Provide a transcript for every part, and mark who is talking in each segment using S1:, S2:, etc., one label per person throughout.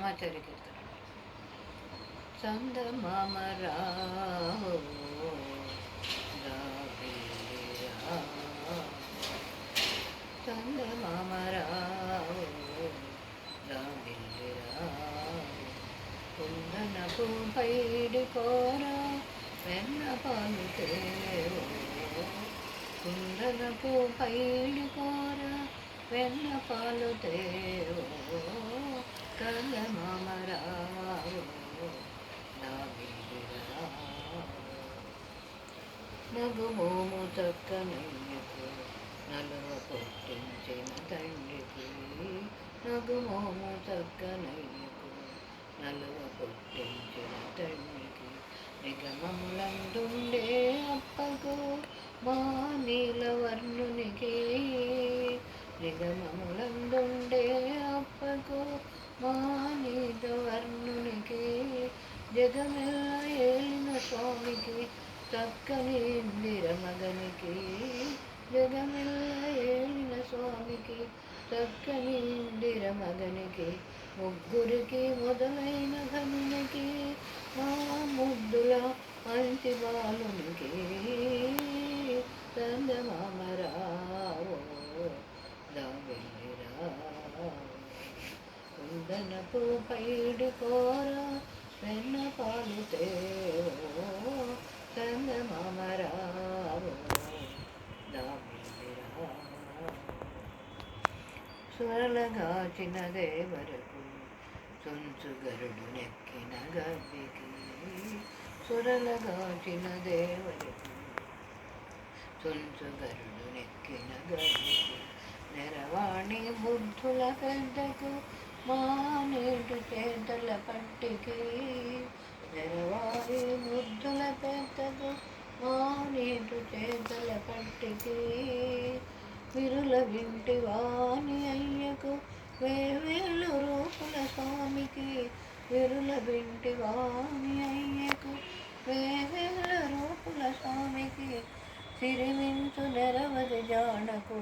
S1: అన్నమాచార్య కీర్తన. చందమామరావు జాబిల్లిరా, చందమామరావు జాబిల్లిరా, కుందనపు పైడి కోర వెన్న పాలు తేవో, కుందనపు పైడి కోర వెన్న పాలు తేవో, చందమామరావు జాబిల్లిరా. నగుమోము చక్కనయ్యకు నలువ పుట్టించిన తండ్రికి, నగుమోము చక్కనయ్యకు నలువ పుట్టించిన తండ్రికి, నిగమములందుండే అప్పకు మా నీలవర్ణునికి, నిగమములందుండే అప్పకు మా నీలవర్ణునికి, జగమెల్ల ఏలిన స్వామికి చక్కని ఇందిర మగనికి, జగమెల్ల ఏలిన స్వామికి చక్కని ఇందిర మగనికి, ముగ్గురికి మొదలైన ఘనునికి మా ముద్దుల మంచి బాలునికి, చందమామరావు జాబిల్లిరా, కుందనపు పైడి కోర వెన్న పాలు తేవో, చందమామరావు జాబిల్లిరా. సురలగాచిన దేవరకు చుంచు గరుడు నెక్కిన గవ్వికి, సురలగాచిన దేవరకు చుంచు గరుడు నెక్కిన గవ్వికి, నెరవాణి బుద్ధుల పెద్దకు మా నీటి చేతల పట్టికి, నెరవాణి బుద్ధుల పెద్దకు మా నీటి చేతల పట్టికి, విరుల వింటి వాణి అయ్యకు వేవేలు రూపుల స్వామికి, విరుల వింటి వాణి అయ్యకు వేవేల రూపుల స్వామికి, సిరిమించు నెరవది జానకు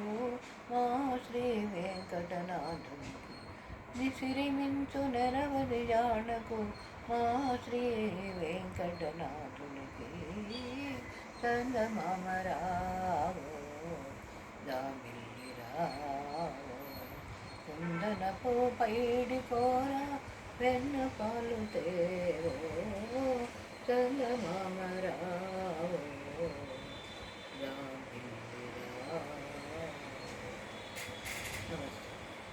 S1: మా శ్రీ వెంకటనాథునికి, సిరిమించు నెరవది జానకు మా శ్రీ వెంకటనాథునికి, చందమామరావు జాబిల్లిరా, కుందనపు పైడి కోర వెన్న పాలు తేవో, చందమామరావు.